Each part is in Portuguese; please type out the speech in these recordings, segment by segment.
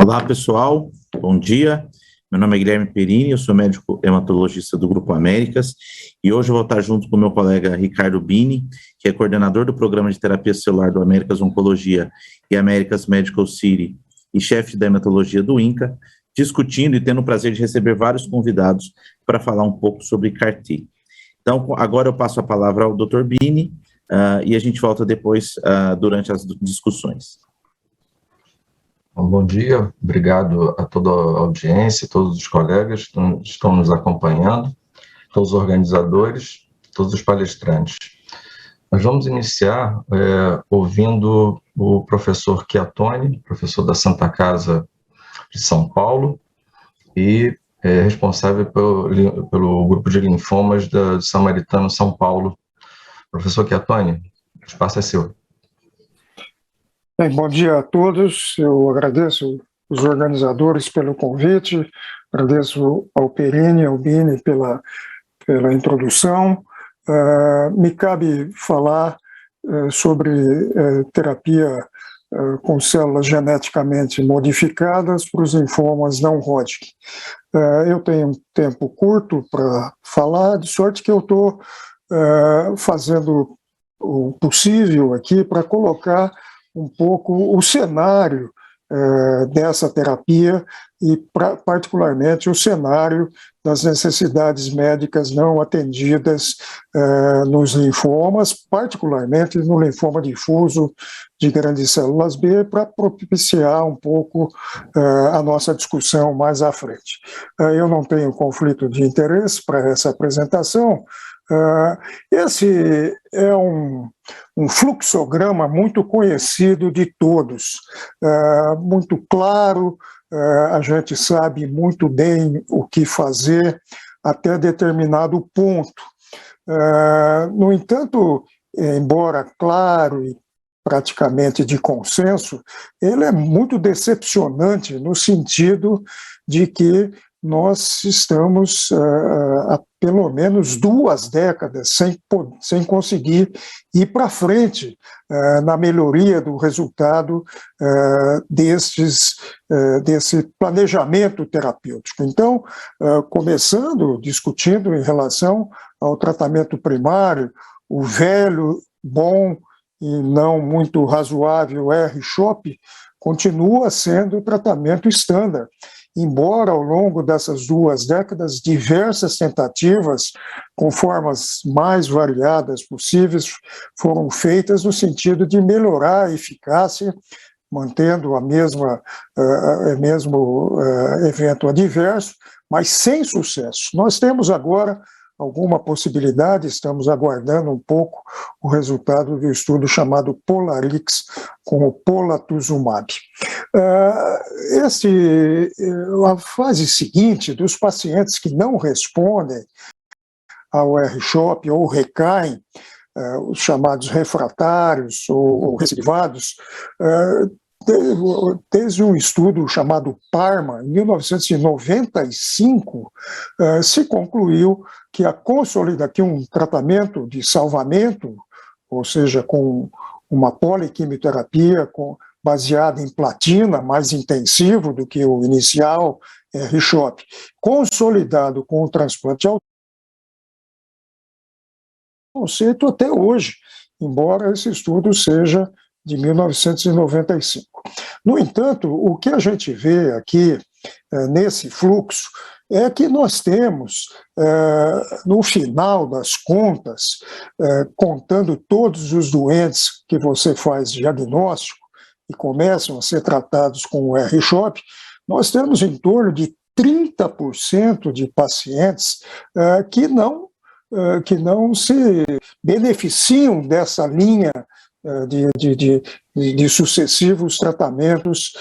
Olá, pessoal. Bom dia. Meu nome é Guilherme Perini, eu sou médico hematologista do Grupo Américas e hoje eu vou estar junto com meu colega Ricardo Bini, que é coordenador do programa de terapia celular do Américas Oncologia e Américas Medical City e chefe da hematologia do INCA, discutindo e tendo o prazer de receber vários convidados para falar um pouco sobre CAR-T. Então, agora eu passo a palavra ao Dr. Bini e a gente volta depois durante as discussões. Bom dia, obrigado a toda a audiência, todos os colegas que estão nos acompanhando, todos os organizadores, todos os palestrantes. Nós vamos iniciar ouvindo o professor Chiattoni, professor da Santa Casa de São Paulo e responsável pelo grupo de linfomas de Samaritano São Paulo. Professor Chiattoni, o espaço é seu. Bem, bom dia a todos. Eu agradeço os organizadores pelo convite, agradeço ao Perini e ao Bini pela introdução. Me cabe falar sobre terapia com células geneticamente modificadas para os linfomas não Hodgkin. Eu tenho um tempo curto para falar, de sorte que eu estou fazendo o possível aqui para colocar um pouco o cenário dessa terapia e, particularmente, o cenário das necessidades médicas não atendidas nos linfomas, particularmente no linfoma difuso de grandes células B, para propiciar um pouco a nossa discussão mais à frente. Eu não tenho conflito de interesse para essa apresentação. Esse é um fluxograma muito conhecido de todos, muito claro, a gente sabe muito bem o que fazer até determinado ponto. No entanto, embora claro e praticamente de consenso, ele é muito decepcionante no sentido de que nós estamos há pelo menos 2 décadas sem conseguir ir para frente na melhoria do resultado desse planejamento terapêutico. Então, discutindo em relação ao tratamento primário, o velho, bom e não muito razoável R-CHOP continua sendo o tratamento estándar. Embora ao longo dessas 2 décadas diversas tentativas com formas mais variadas possíveis foram feitas no sentido de melhorar a eficácia, mantendo o mesmo evento adverso, mas sem sucesso. Nós temos agora alguma possibilidade, estamos aguardando um pouco o resultado do estudo chamado POLARIX com o polatuzumab. A fase seguinte dos pacientes que não respondem ao R-CHOP ou recaem, os chamados refratários ou recidivados, desde um estudo chamado PARMA, em 1995, se concluiu que que um tratamento de salvamento, ou seja, com uma poliquimioterapia baseada em platina, mais intensivo do que o inicial R-CHOP, consolidado com o transplante conceito até hoje, embora esse estudo seja de 1995. No entanto, o que a gente vê aqui nesse fluxo é que nós temos, no final das contas, contando todos os doentes que você faz diagnóstico e começam a ser tratados com o R-CHOP, nós temos em torno de 30% de pacientes que não se beneficiam dessa linha de sucessivos tratamentos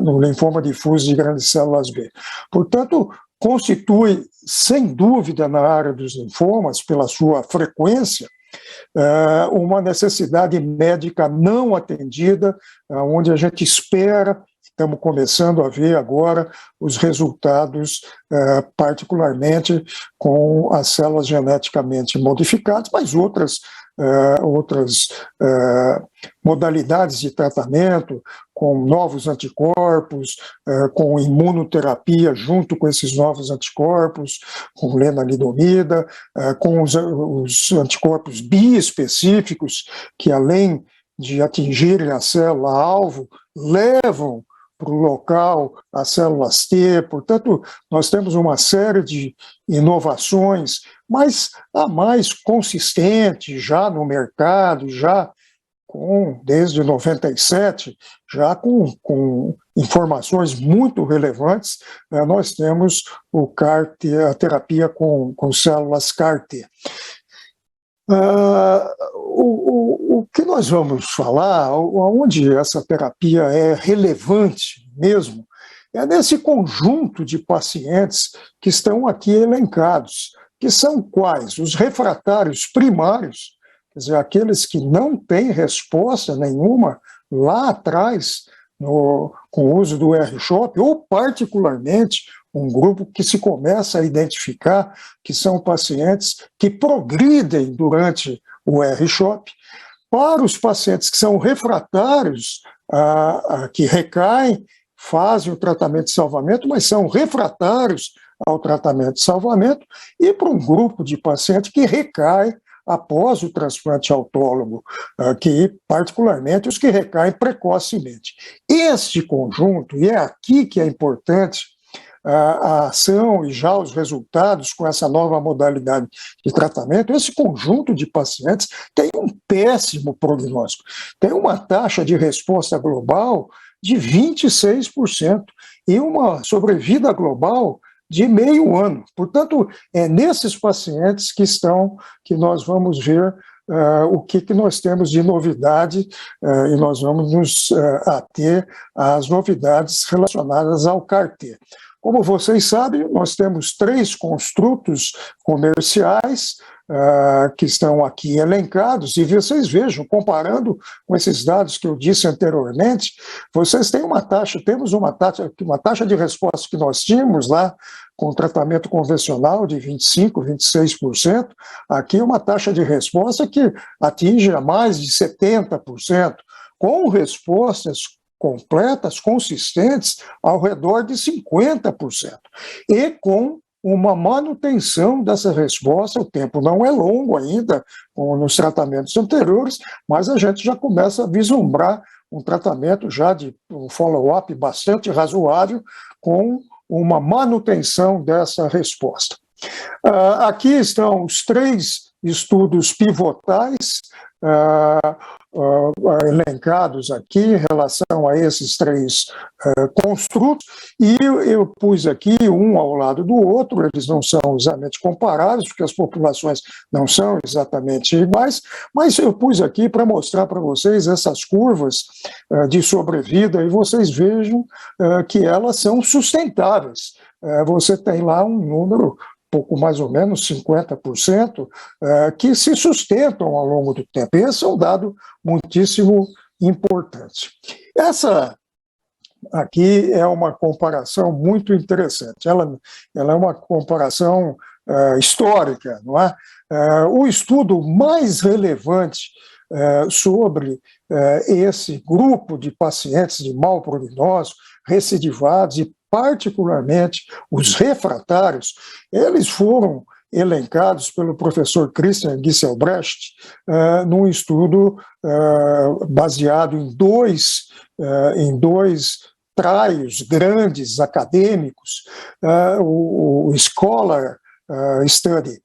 no linfoma difuso de grandes células B. Portanto, constitui, sem dúvida, na área dos linfomas, pela sua frequência, uma necessidade médica não atendida, onde a gente espera estamos começando a ver agora os resultados, particularmente com as células geneticamente modificadas, mas outras modalidades de tratamento, com novos anticorpos, com imunoterapia junto com esses novos anticorpos, com lenalidomida, com os anticorpos biespecíficos, que além de atingirem a célula-alvo, levam para o local as células T. Portanto, nós temos uma série de inovações, mas a mais consistente já no mercado, já desde 97, já com informações muito relevantes, nós temos o CAR-T, a terapia com células CAR-T. O que nós vamos falar, onde essa terapia é relevante mesmo, é nesse conjunto de pacientes que estão aqui elencados, que são quais? Os refratários primários, quer dizer, aqueles que não têm resposta nenhuma lá atrás com o uso do R-CHOP, ou particularmente um grupo que se começa a identificar que são pacientes que progridem durante o R-CHOP, para os pacientes que são refratários, que recaem, fazem o tratamento de salvamento, mas são refratários ao tratamento de salvamento, e para um grupo de pacientes que recai após o transplante autólogo, que particularmente os que recaem precocemente. Este conjunto, e é aqui que é importante a ação e já os resultados com essa nova modalidade de tratamento, esse conjunto de pacientes tem um péssimo prognóstico, tem uma taxa de resposta global de 26% e uma sobrevida global de meio ano. Portanto, é nesses pacientes que nós vamos ver o que nós temos de novidade, e nós vamos nos ater às novidades relacionadas ao CAR-T. Como vocês sabem, nós temos 3 construtos comerciais que estão aqui elencados, e vocês vejam, comparando com esses dados que eu disse anteriormente, vocês têm temos uma taxa de resposta que nós tínhamos lá com tratamento convencional de 25%, 26%, aqui uma taxa de resposta que atinge a mais de 70%, com respostas completas, consistentes, ao redor de 50%, e com uma manutenção dessa resposta. O tempo não é longo ainda, como nos tratamentos anteriores, mas a gente já começa a vislumbrar um tratamento já de um follow-up bastante razoável, com uma manutenção dessa resposta. Aqui estão os 3 estudos pivotais elencados aqui em relação a esses 3 construtos, e eu pus aqui um ao lado do outro. Eles não são exatamente comparáveis, porque as populações não são exatamente iguais, mas eu pus aqui para mostrar para vocês essas curvas de sobrevida, e vocês vejam que elas são sustentáveis. Você tem lá um número pouco mais ou menos 50%, que se sustentam ao longo do tempo. Esse é um dado muitíssimo importante. Essa aqui é uma comparação muito interessante. Ela é uma comparação histórica, não é? O estudo mais relevante sobre esse grupo de pacientes de mau prognóstico, recidivados e particularmente os refratários, eles foram elencados pelo professor Christian Gisselbrecht num estudo baseado em dois trials grandes acadêmicos, o Scholar Study,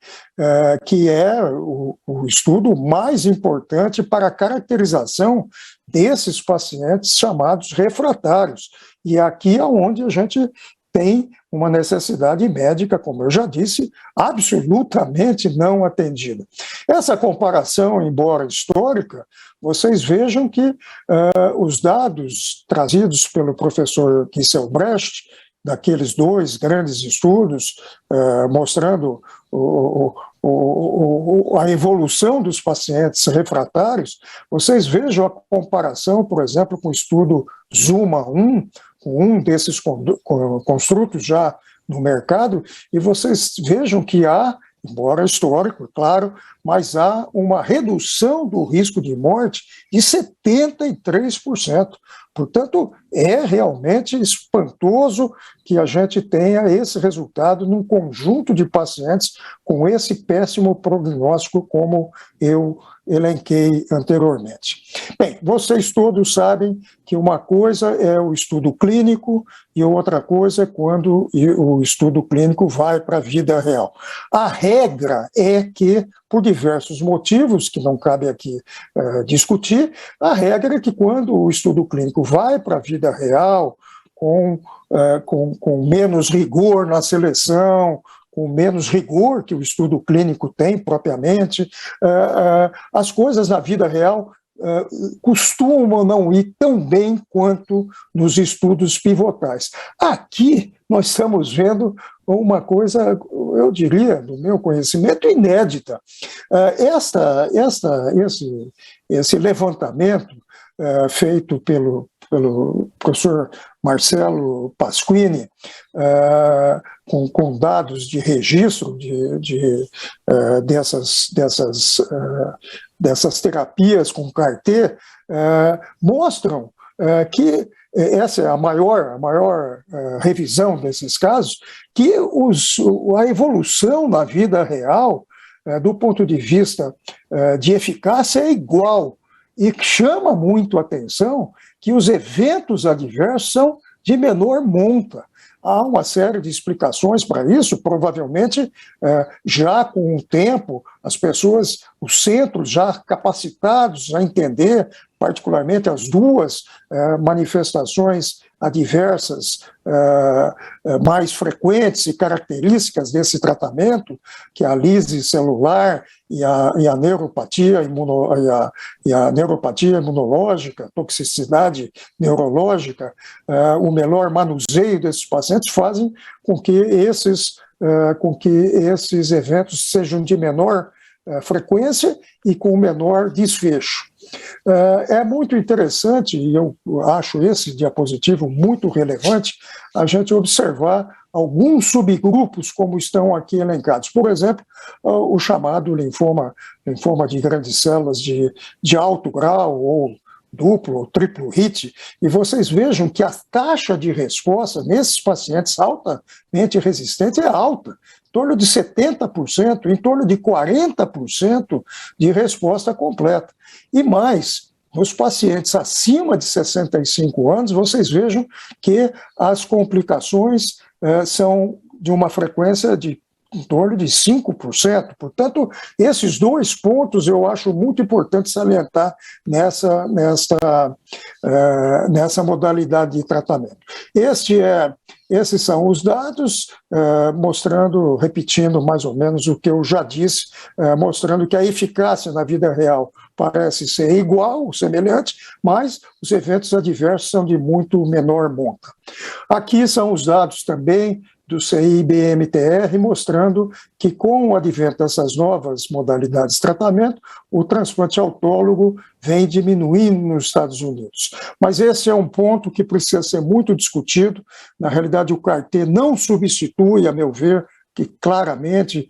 que é o estudo mais importante para a caracterização desses pacientes chamados refratários. E aqui é onde a gente tem uma necessidade médica, como eu já disse, absolutamente não atendida. Essa comparação, embora histórica, vocês vejam que os dados trazidos pelo professor Gisselbrecht, daqueles 2 grandes estudos, mostrando a evolução dos pacientes refratários, vocês vejam a comparação, por exemplo, com o estudo ZUMA-1, com um desses construtos já no mercado, e vocês vejam que há, embora histórico, claro, mas há uma redução do risco de morte de 73%. Portanto, é realmente espantoso que a gente tenha esse resultado num conjunto de pacientes com esse péssimo prognóstico, como eu elenquei anteriormente. Bem, vocês todos sabem que uma coisa é o estudo clínico e outra coisa é quando o estudo clínico vai para a vida real. A regra é que, por diversos motivos, que não cabe aqui discutir, a regra é que quando o estudo clínico vai para a vida real, com menos rigor na seleção, com menos rigor que o estudo clínico tem propriamente, as coisas na vida real costumam não ir tão bem quanto nos estudos pivotais. Aqui nós estamos vendo uma coisa, eu diria, do meu conhecimento, inédita. Esse levantamento feito pelo professor Marcelo Pasquini, com dados de registro dessas terapias com CAR-T, mostram que essa é a maior revisão desses casos, que a evolução na vida real, do ponto de vista de eficácia, é igual. E chama muito a atenção que os eventos adversos são de menor monta. Há uma série de explicações para isso, provavelmente já com o tempo, as pessoas, os centros já capacitados a entender, particularmente as duas manifestações adversas mais frequentes e características desse tratamento, que é a lise celular e a neuropatia imunológica, toxicidade neurológica, o melhor manuseio desses pacientes fazem com que esses eventos sejam de menor frequência e com menor desfecho. É muito interessante, e eu acho esse diapositivo muito relevante, a gente observar alguns subgrupos como estão aqui elencados. Por exemplo, o chamado linfoma de grandes células de alto grau ou duplo ou triplo hit, e vocês vejam que a taxa de resposta nesses pacientes altamente resistentes é alta, em torno de 70%, em torno de 40% de resposta completa. E mais, nos pacientes acima de 65 anos, vocês vejam que as complicações são de uma frequência de em torno de 5%. Portanto, esses dois pontos eu acho muito importante salientar nessa modalidade de tratamento. Esses são os dados, repetindo mais ou menos o que eu já disse, mostrando que a eficácia na vida real parece ser igual, semelhante, mas os eventos adversos são de muito menor monta. Aqui são os dados também do CI-BMTR, mostrando que com o advento dessas novas modalidades de tratamento, o transplante autólogo vem diminuindo nos Estados Unidos. Mas esse é um ponto que precisa ser muito discutido. Na realidade, o CAR-T não substitui, a meu ver, que claramente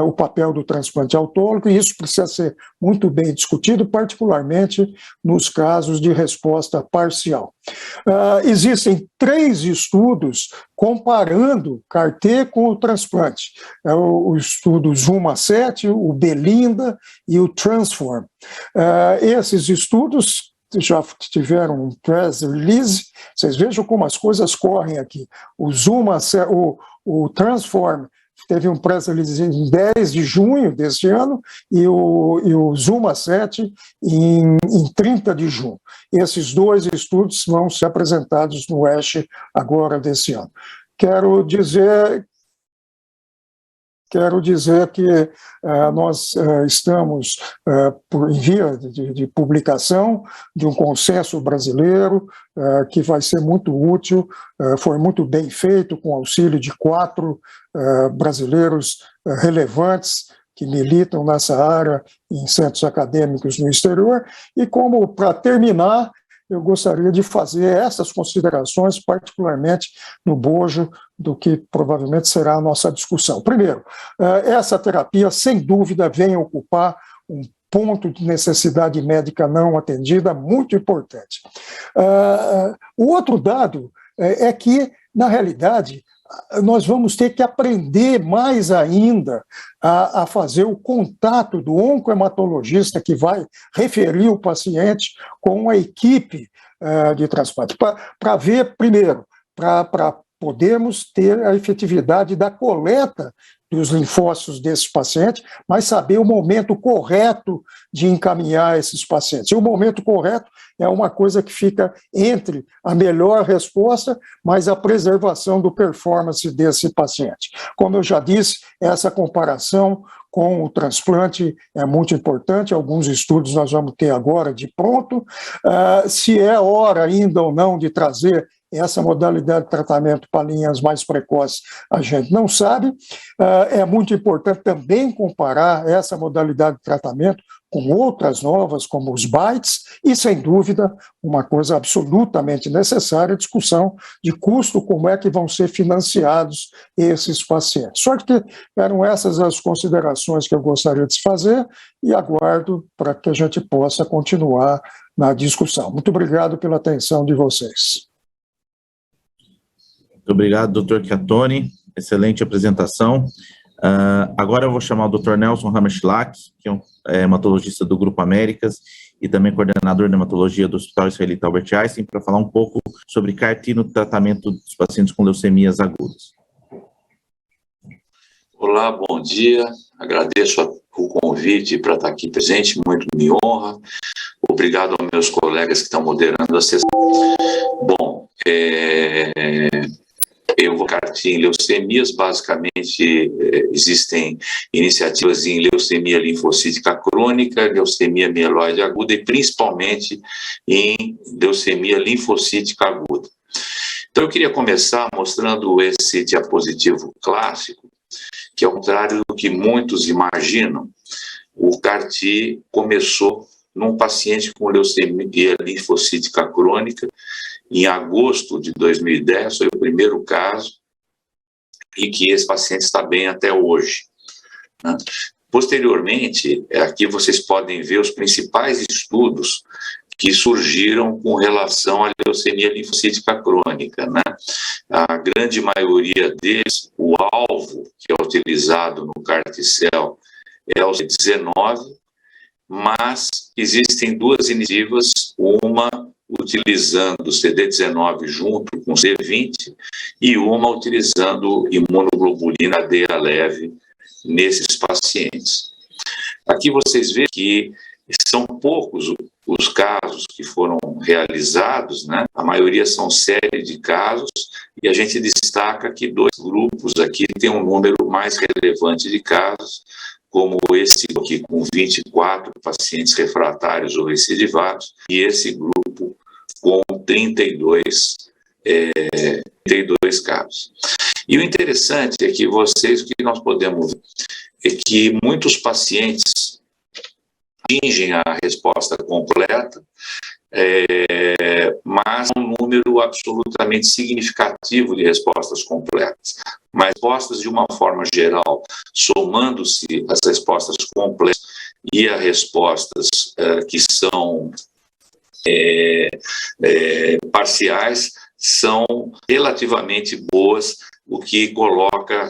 o papel do transplante autólogo, e isso precisa ser muito bem discutido, particularmente nos casos de resposta parcial. Existem 3 estudos comparando CAR-T com o transplante. O estudo ZUMA-7, o BELINDA e o TRANSFORM. Esses estudos já tiveram um press release, vocês vejam como as coisas correm aqui. O TRANSFORM teve um press release em 10 de junho deste ano e o ZUMA-7 em 30 de junho. Esses 2 estudos vão ser apresentados no ASH agora desse ano. Quero dizer que nós estamos em via de publicação de um consenso brasileiro que vai ser muito útil, foi muito bem feito, com auxílio de 4 brasileiros relevantes que militam nessa área em centros acadêmicos no exterior. E como, para terminar, eu gostaria de fazer essas considerações, particularmente no bojo do que provavelmente será a nossa discussão. Primeiro, essa terapia, sem dúvida, vem ocupar um ponto de necessidade médica não atendida muito importante. O outro dado é que, na realidade, nós vamos ter que aprender mais ainda a fazer o contato do oncohematologista que vai referir o paciente com a equipe de transplante, para ver, primeiro, para podermos ter a efetividade da coleta dos linfócitos desses pacientes, mas saber o momento correto de encaminhar esses pacientes. E o momento correto é uma coisa que fica entre a melhor resposta, mas a preservação do performance desse paciente. Como eu já disse, essa comparação com o transplante é muito importante, alguns estudos nós vamos ter agora de pronto. Se é hora ainda ou não de trazer essa modalidade de tratamento para linhas mais precoces, a gente não sabe. É muito importante também comparar essa modalidade de tratamento com outras novas, como os BiTEs, e, sem dúvida, uma coisa absolutamente necessária, a discussão de custo, como é que vão ser financiados esses pacientes. Só que eram essas as considerações que eu gostaria de fazer e aguardo para que a gente possa continuar na discussão. Muito obrigado pela atenção de vocês. Muito obrigado, doutor Chiattoni. Excelente apresentação. Agora eu vou chamar o Dr. Nelson Hammerschlag, que é um hematologista do Grupo Américas e também coordenador de hematologia do Hospital Israelita Albert Einstein, para falar um pouco sobre CAR-T no tratamento dos pacientes com leucemias agudas. Olá, bom dia. Agradeço o convite para estar aqui presente, muito me honra. Obrigado aos meus colegas que estão moderando a sessão. Bom, eu vou CAR-T em leucemias. Basicamente, existem iniciativas em leucemia linfocítica crônica, leucemia mieloide aguda e principalmente em leucemia linfocítica aguda. Então, eu queria começar mostrando esse diapositivo clássico, que, ao contrário do que muitos imaginam, o CAR-T começou num paciente com leucemia linfocítica crônica. Em agosto de 2010, foi o primeiro caso, e que esse paciente está bem até hoje. Posteriormente, aqui vocês podem ver os principais estudos que surgiram com relação à leucemia linfocítica crônica, né? A grande maioria deles, o alvo que é utilizado no CAR-T-cell é o CD19, mas existem duas iniciativas, uma utilizando o CD19 junto com o CD20 e uma utilizando imunoglobulina D leve nesses pacientes. Aqui vocês veem que são poucos os casos que foram realizados, né? A maioria são série de casos, e a gente destaca que dois grupos aqui têm um número mais relevante de casos, como esse aqui com 24 pacientes refratários ou recidivados, e esse grupo com 32 casos. E o interessante é que o que nós podemos ver é que muitos pacientes atingem a resposta completa, mas um número absolutamente significativo de respostas completas. Mas respostas, de uma forma geral, somando-se as respostas completas e as respostas que são parciais, são relativamente boas, o que coloca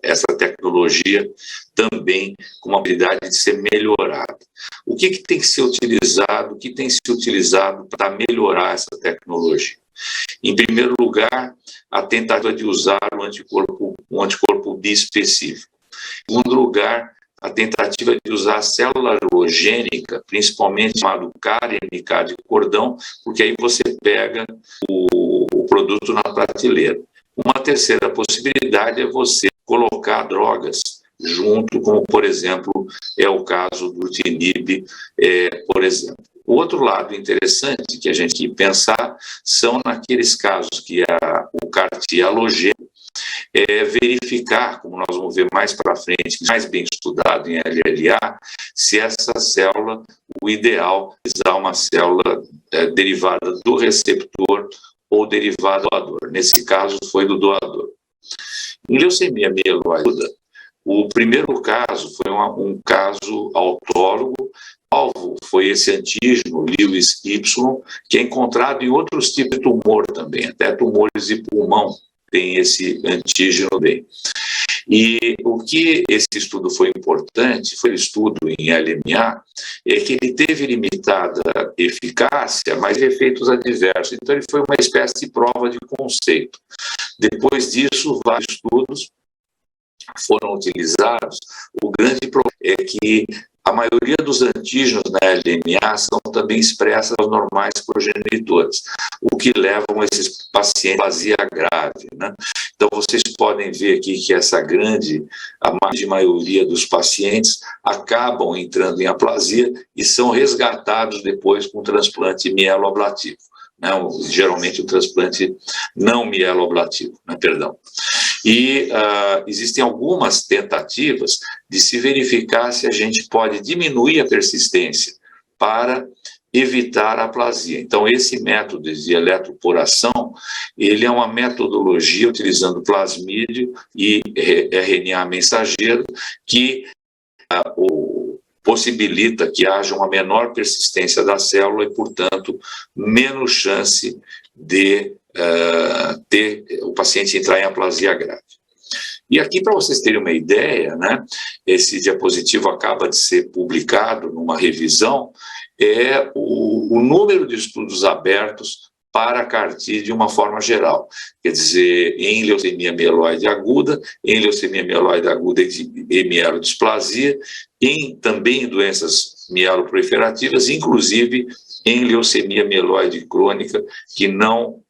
essa tecnologia também com uma habilidade de ser melhorada. O que tem que ser utilizado, o que tem se utilizado para melhorar essa tecnologia? Em primeiro lugar, a tentativa de usar um anticorpo bispecífico. Em segundo lugar, a tentativa de usar a célula halogênica, principalmente chamado CAR-NK de cordão, porque aí você pega o produto na prateleira. Uma terceira possibilidade é você colocar drogas junto, como, por exemplo, é o caso do Rutinib, por exemplo. O outro lado interessante que a gente tem que pensar são naqueles casos que o CAR-T halogênico, verificar, como nós vamos ver mais para frente, mais bem estudado em LLA, se essa célula, o ideal é usar uma célula derivada do receptor ou derivada do doador. Nesse caso, foi do doador. Em leucemia mieloide, o primeiro caso foi um caso autólogo. O alvo foi esse antígeno Lewis Y, que é encontrado em outros tipos de tumor também, até tumores de pulmão tem esse antígeno bem. E o que esse estudo foi importante, foi o estudo em LMA, é que ele teve limitada eficácia, mas efeitos adversos. Então, ele foi uma espécie de prova de conceito. Depois disso, vários estudos foram utilizados. O grande problema é que a maioria dos antígenos na LMA são também expressas aos normais progenitores, o que levam esses pacientes à aplasia grave, né? Então, vocês podem ver aqui que a grande maioria dos pacientes acabam entrando em aplasia e são resgatados depois com transplante mieloablativo, né? Geralmente o transplante não mieloablativo, né? Perdão. E existem algumas tentativas de se verificar se a gente pode diminuir a persistência para evitar a aplasia. Então, esse método de eletroporação, ele é uma metodologia utilizando plasmídio e RNA mensageiro que possibilita que haja uma menor persistência da célula e, portanto, menos chance de ter o paciente entrar em aplasia grave. E aqui, para vocês terem uma ideia, né, esse diapositivo acaba de ser publicado numa revisão, é o número de estudos abertos para a CAR-T de uma forma geral. Quer dizer, em leucemia mieloide aguda, em leucemia mieloide aguda e mielodisplasia, também em doenças mieloproliferativas, inclusive em leucemia mieloide crônica, que não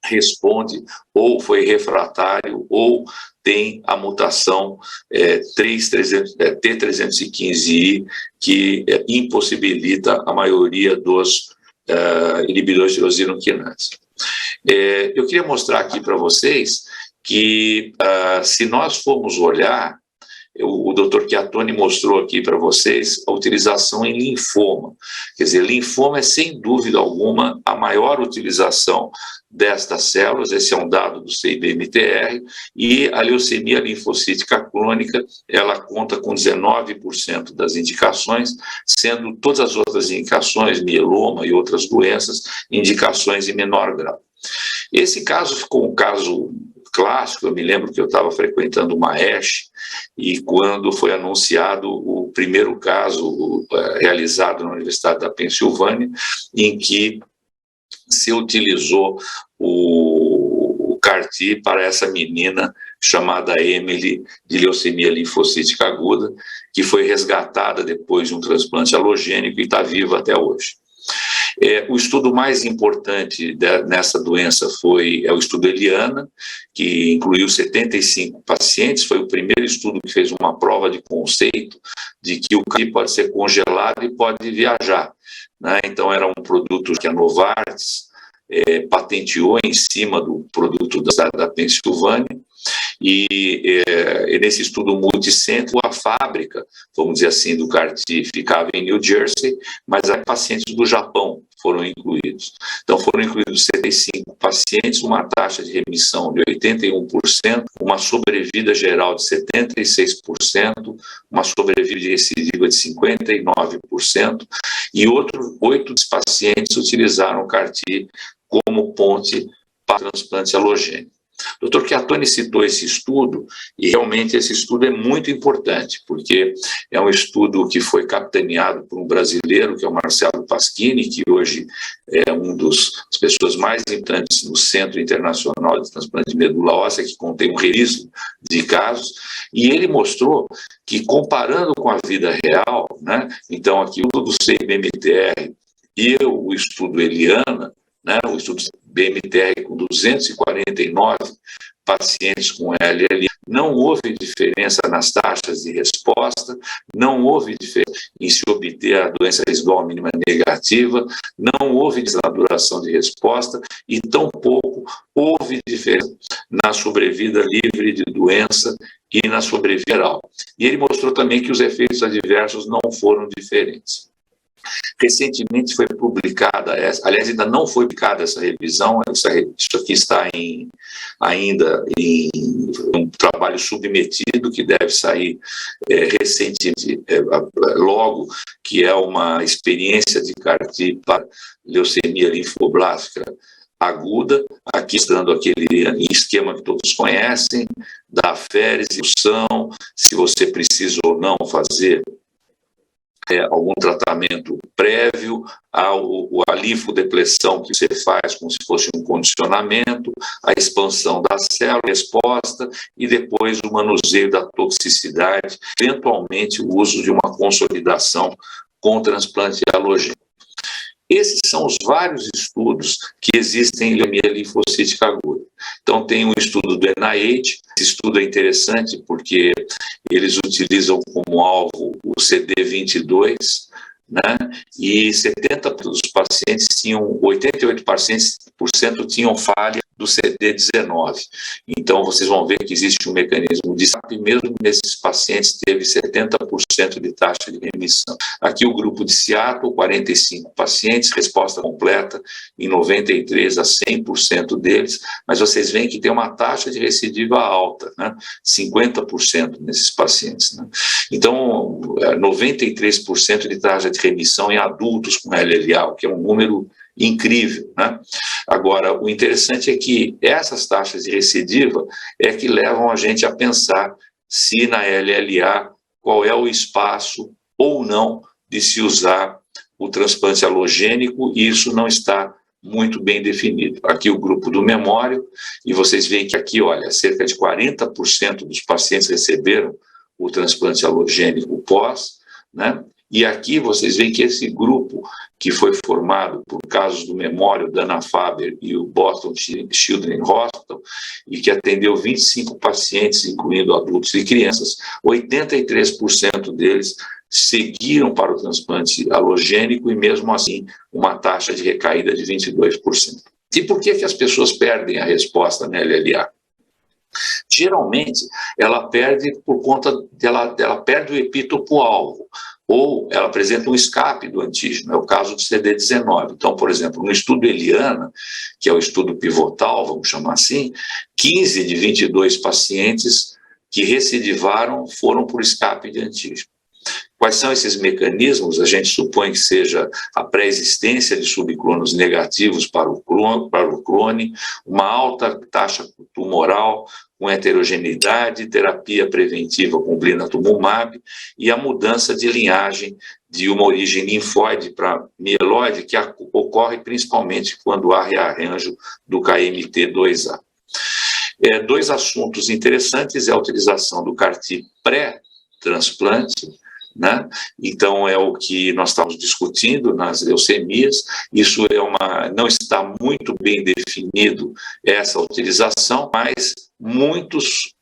responde ou foi refratário ou tem a mutação T315I, que impossibilita a maioria dos inibidores de tirosina quinase. Eu queria mostrar aqui para vocês que se nós formos olhar, o Dr. Chiattoni mostrou aqui para vocês a utilização em linfoma. Quer dizer, linfoma é, sem dúvida alguma, a maior utilização destas células. Esse é um dado do CIBMTR, e a leucemia linfocítica crônica, ela conta com 19% das indicações, sendo todas as outras indicações, mieloma e outras doenças, indicações em menor grau. Esse caso ficou um caso clássico. Eu me lembro que eu estava frequentando uma ASH e quando foi anunciado o primeiro caso realizado na Universidade da Pensilvânia, em que se utilizou o CAR-T para essa menina chamada Emily, de leucemia linfocítica aguda, que foi resgatada depois de um transplante alogênico e está viva até hoje. O estudo mais importante nessa doença é o estudo Eliana, que incluiu 75 pacientes. Foi o primeiro estudo que fez uma prova de conceito de que o CAR-T pode ser congelado e pode viajar, né? Então, era um produto que a Novartis patenteou em cima do produto da Pensilvânia, e nesse estudo multicêntrico, a fábrica, vamos dizer assim, do CAR-T ficava em New Jersey, mas aí pacientes do Japão foram incluídos. Então, foram incluídos 75 pacientes, uma taxa de remissão de 81%, uma sobrevida geral de 76%, uma sobrevida de recidiva de 59%, e outros 8 pacientes utilizaram o CAR-T como ponte para transplante alogênico. O Dr. Chiattoni citou esse estudo, e realmente esse estudo é muito importante, porque é um estudo que foi capitaneado por um brasileiro, que é o Marcelo Pasquini, que hoje é uma das pessoas mais importantes no Centro Internacional de Transplante de Medula Óssea, que contém um registro de casos, e ele mostrou que, comparando com a vida real, né, então aqui o do CIBMTR e o estudo Eliana, né, o estudo BMTR com 249 pacientes com LLA, não houve diferença nas taxas de resposta, não houve diferença em se obter a doença residual mínima negativa, não houve diferença na duração de resposta e tampouco houve diferença na sobrevida livre de doença e na sobrevida geral. E ele mostrou também que os efeitos adversos não foram diferentes. Recentemente foi publicada, aliás, ainda não foi publicada essa revisão, isso aqui está ainda em um trabalho submetido que deve sair recentemente, logo, que é uma experiência de CAR-T para leucemia linfoblástica aguda, aqui estando aquele esquema que todos conhecem, da aférese, se você precisa ou não fazer algum tratamento prévio, a linfodepressão que você faz como se fosse um condicionamento, a expansão da célula, a resposta e depois o manuseio da toxicidade, eventualmente o uso de uma consolidação com transplante alogênico. Esses são os vários estudos que existem em leucemia linfocítica aguda. Então, tem um estudo do NIH, esse estudo é interessante porque eles utilizam como alvo o CD22, né? E 70% dos pacientes tinham, 88% tinham falha do CD19. Então, vocês vão ver que existe um mecanismo de escape, mesmo nesses pacientes teve 70% de taxa de remissão. Aqui o grupo de Seattle, 45 pacientes, resposta completa em 93% a 100% deles, mas vocês veem que tem uma taxa de recidiva alta, né? 50% nesses pacientes, né? Então, 93% de taxa de remissão em adultos com LLA, o que é um número incrível, né? Agora, o interessante é que essas taxas de recidiva é que levam a gente a pensar se na LLA qual é o espaço ou não de se usar o transplante alogênico, e isso não está muito bem definido. Aqui o grupo do Memório, e vocês veem que aqui, olha, cerca de 40% dos pacientes receberam o transplante alogênico pós, né? E aqui vocês veem que esse grupo, que foi formado por casos do Memório, Dana-Farber e o Boston Children's Hospital, e que atendeu 25 pacientes, incluindo adultos e crianças, 83% deles seguiram para o transplante alogênico e, mesmo assim, uma taxa de recaída de 22%. E por que as pessoas perdem a resposta na LLA? Geralmente, ela perde por conta ela perde o epítopo-alvo, ou ela apresenta um escape do antígeno, é o caso do CD19. Então, por exemplo, no estudo Eliana, que é o estudo pivotal, vamos chamar assim, 15 de 22 pacientes que recidivaram foram por escape de antígeno. Quais são esses mecanismos? A gente supõe que seja a pré-existência de subclonos negativos para o clone, uma alta taxa tumoral com heterogeneidade, terapia preventiva com blinatumomab e a mudança de linhagem de uma origem linfóide para mieloide, que ocorre principalmente quando há rearranjo do KMT2A. Dois assuntos interessantes é a utilização do CAR-T pré-transplante, né? Então é o que nós estamos discutindo nas leucemias. Isso não está muito bem definido essa utilização, mas muitos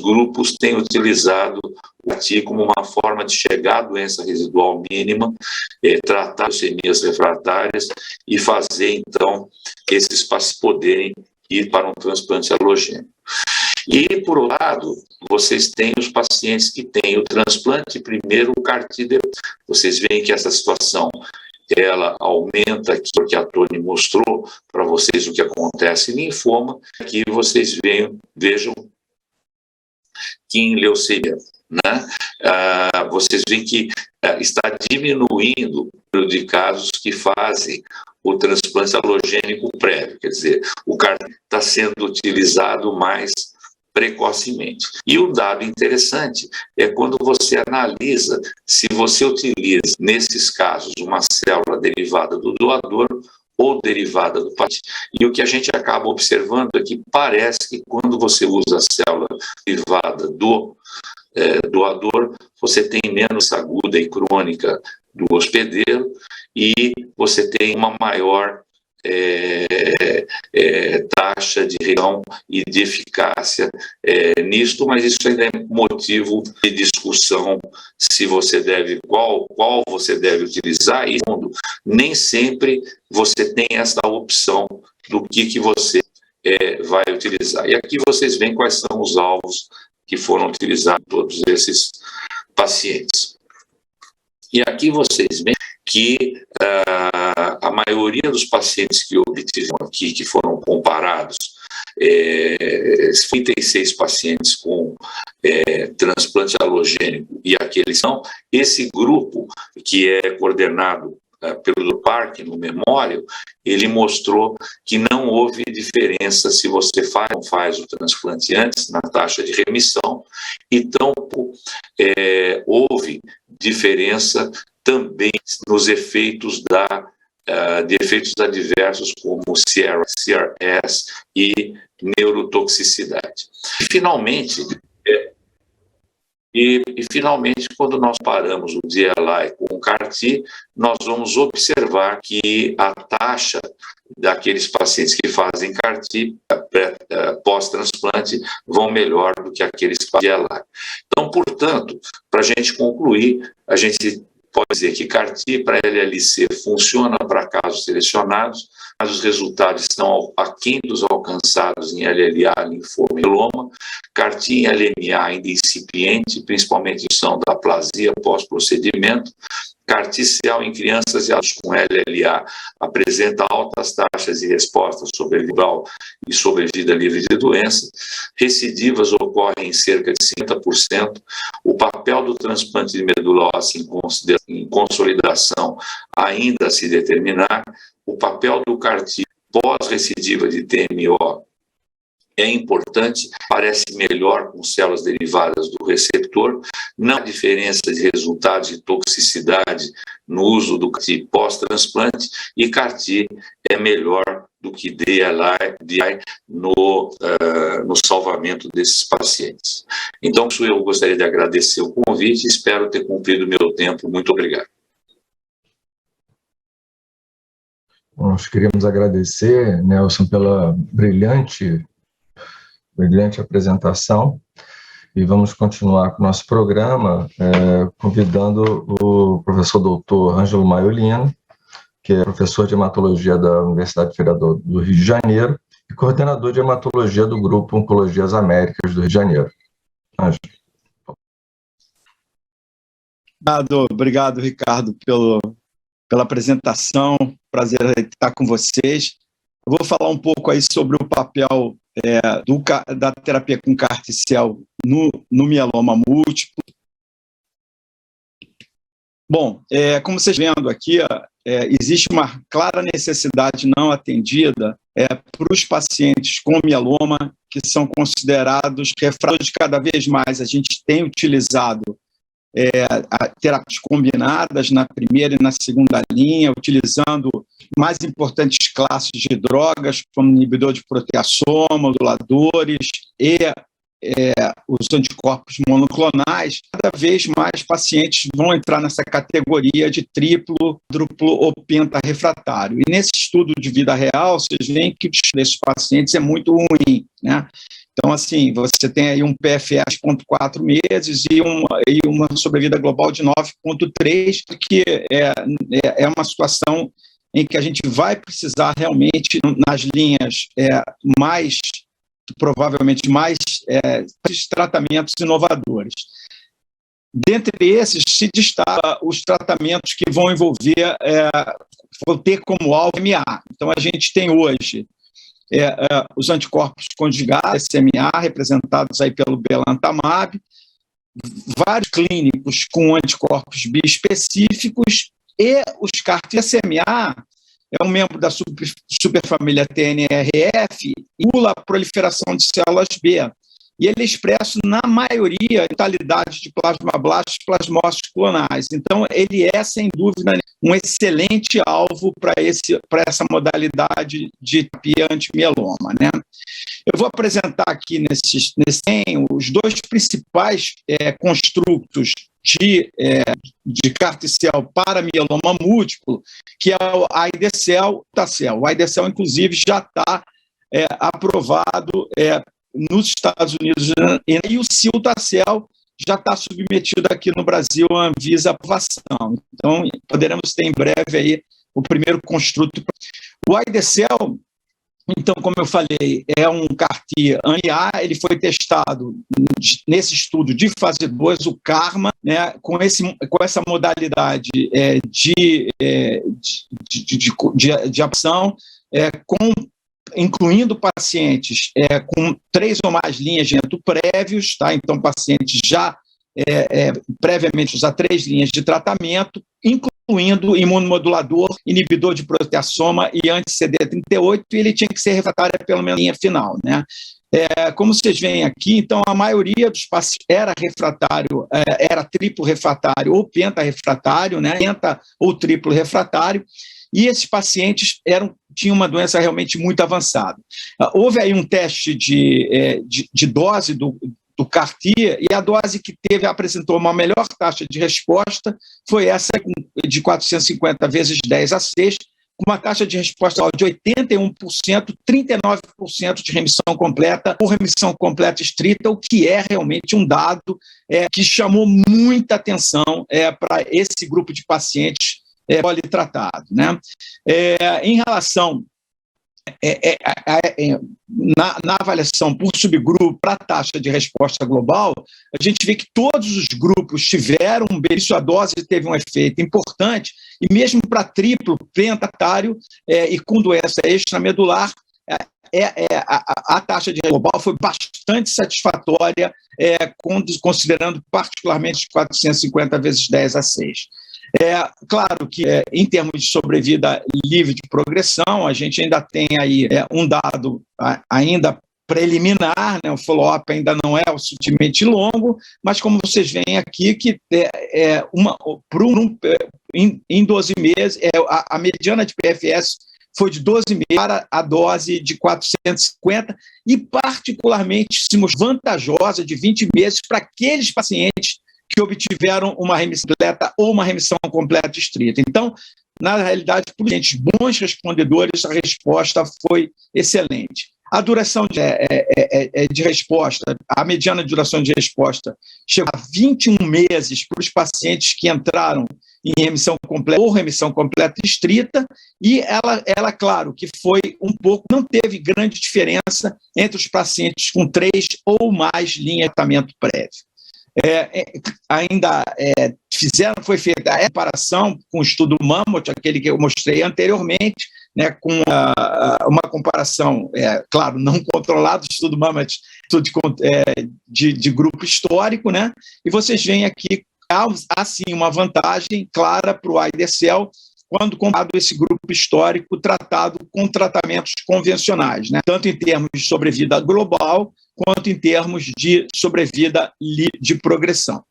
grupos têm utilizado o CAR-T como uma forma de chegar à doença residual mínima, tratar leucemias refratárias e fazer então esses pacientes poderem ir para um transplante alogênico. E, por outro lado, vocês têm os pacientes que têm o transplante primeiro, o CAR-T depois. Vocês veem que essa situação, ela aumenta aqui, porque a Tony mostrou para vocês o que acontece em linfoma. Aqui vocês vejam que em leucemia, né, vocês veem que está diminuindo o número de casos que fazem o transplante alogênico prévio, quer dizer, o CAR-T está sendo utilizado mais precocemente. E o dado interessante é quando você analisa se você utiliza, nesses casos, uma célula derivada do doador ou derivada do paciente. E o que a gente acaba observando é que parece que quando você usa a célula derivada do doador, você tem menos aguda e crônica do hospedeiro e você tem uma maior taxa de reação e de eficácia nisto, mas isso ainda é motivo de discussão se você deve, qual você deve utilizar, e nem sempre você tem essa opção do que você vai utilizar. E aqui vocês veem quais são os alvos que foram utilizados em todos esses pacientes. E aqui vocês veem que a maioria dos pacientes que obtiveram aqui, que foram comparados, 36 pacientes com transplante halogênico e aqueles não, esse grupo que é coordenado pelo Park no Memorial, ele mostrou que não houve diferença se você faz ou não faz o transplante antes na taxa de remissão, e tampouco houve diferença também nos efeitos de efeitos adversos como CRS e neurotoxicidade. E finalmente, quando nós paramos o DLI com o CAR-T, nós vamos observar que a taxa daqueles pacientes que fazem CAR-T pós-transplante vão melhor do que aqueles que fazem DLI. Então, portanto, para a gente concluir, a gente pode dizer que CAR-T para LLC funciona para casos selecionados, mas os resultados estão aquém dos alcançados em LLA, linfoma e mieloma. CAR-T em LMA ainda incipiente, principalmente em função da aplasia pós-procedimento. CAR-T-cel em crianças e adultos com LLA apresenta altas taxas de resposta sobrevival e sobrevida livre de doença. Recidivas ocorrem em cerca de 50%. O papel do transplante de medula óssea em consolidação ainda a se determinar. O papel do CAR-T pós-recidiva de TMO é importante, parece melhor com células derivadas do receptor. Não há diferença de resultados de toxicidade no uso do CAR-T pós-transplante, e CAR-T é melhor do que DLI no salvamento desses pacientes. Então, eu gostaria de agradecer o convite e espero ter cumprido o meu tempo. Muito obrigado. Nós queríamos agradecer, Nelson, pela brilhante apresentação, e vamos continuar com o nosso programa convidando o professor doutor Ângelo Maiolino, que é professor de hematologia da Universidade Federal do Rio de Janeiro e coordenador de hematologia do Grupo Oncologia das Américas do Rio de Janeiro. Ângelo. Obrigado, Ricardo, pela apresentação. Prazer estar com vocês. Eu vou falar um pouco aí sobre o papel da terapia com CAR-T-cel no mieloma múltiplo. Bom, como vocês estão vendo aqui, existe uma clara necessidade não atendida para os pacientes com mieloma que são considerados refratários. Cada vez mais a gente tem utilizado terapias combinadas na primeira e na segunda linha, utilizando mais importantes classes de drogas, como inibidor de proteasoma, moduladores e os anticorpos monoclonais. Cada vez mais pacientes vão entrar nessa categoria de triplo, quádruplo ou pentarefratário. E nesse estudo de vida real, vocês veem que o desfecho desses pacientes é muito ruim, né? Então, assim, você tem aí um PFS de 0,4 meses e uma sobrevida global de 9,3, que é uma situação em que a gente vai precisar realmente, nas linhas provavelmente mais tratamentos inovadores. Dentre esses, se destaca os tratamentos que vão envolver, vão ter como alvo SMA. Então, a gente tem hoje os anticorpos conjugados, SMA, representados aí pelo belantamab, vários clínicos com anticorpos biespecíficos, e os CAR-T-SMA é um membro da superfamília TNRF e estimula a proliferação de células B. E ele é expresso na maioria, totalidade de plasmablastos e plasmócitos clonais. Então, ele é, sem dúvida, um excelente alvo para essa modalidade de terapia antimieloma, né? Eu vou apresentar aqui os dois principais construtos de carticel para mieloma múltiplo, que é o AIDECEL, Tacel. O AIDECEL, inclusive, já está aprovado nos Estados Unidos, e o Cilta-cel já está submetido aqui no Brasil à Anvisa aprovação. Então, poderemos ter em breve aí o primeiro construto. O AIDECEL, então, como eu falei, é um CAR-T-ANIA, ele foi testado nesse estudo de fase 2, o CARMA, né, com essa modalidade de ação, incluindo pacientes com 3 ou mais linhas de tratamento prévios, tá? Então, pacientes já previamente usar 3 linhas de tratamento, incluindo imunomodulador, inibidor de proteasoma e anti-CD38, e ele tinha que ser refratário pelo menos na linha final, né? Como vocês veem aqui, então, a maioria dos pacientes era refratário, era triplo refratário ou pentarefratário, né? Penta ou triplo refratário, e esses pacientes tinham uma doença realmente muito avançada. Houve aí um teste de dose do CAR-T, e a dose que apresentou uma melhor taxa de resposta foi essa de 450 vezes 10 a 6, com uma taxa de resposta de 81%, 39% de remissão completa ou remissão completa estrita, o que é realmente um dado que chamou muita atenção para esse grupo de pacientes politratado, né? Em relação na avaliação por subgrupo para a taxa de resposta global, a gente vê que todos os grupos tiveram um benefício, a dose teve um efeito importante, e mesmo para triplo, pentatário e com doença extramedular, a taxa de global foi bastante satisfatória, considerando particularmente os 450 vezes 10 a 6. Claro que, em termos de sobrevida livre de progressão, a gente ainda tem aí um dado ainda preliminar, né? O follow-up ainda não é o suficientemente longo, mas como vocês veem aqui, que em 12 meses, a mediana de PFS foi de 12 meses para a dose de 450, e particularmente vantajosa de 20 meses para aqueles pacientes que obtiveram uma remissão completa ou uma remissão completa estrita. Então, na realidade, por gente bons respondedores, a resposta foi excelente. A duração de resposta, a mediana duração de resposta chegou a 21 meses para os pacientes que entraram em remissão completa ou remissão completa estrita, e ela, claro, que foi não teve grande diferença entre os pacientes com 3 ou mais linhas de tratamento prévio. Foi feita a comparação com o estudo Mammoth, aquele que eu mostrei anteriormente, né, com uma comparação, claro, não controlada, o estudo Mammoth, estudo de grupo histórico, né, e vocês veem aqui, assim, uma vantagem clara para o AIDECEL, quando comparado esse grupo histórico tratado com tratamentos convencionais, né, tanto em termos de sobrevida global, quanto em termos de sobrevida de progressão.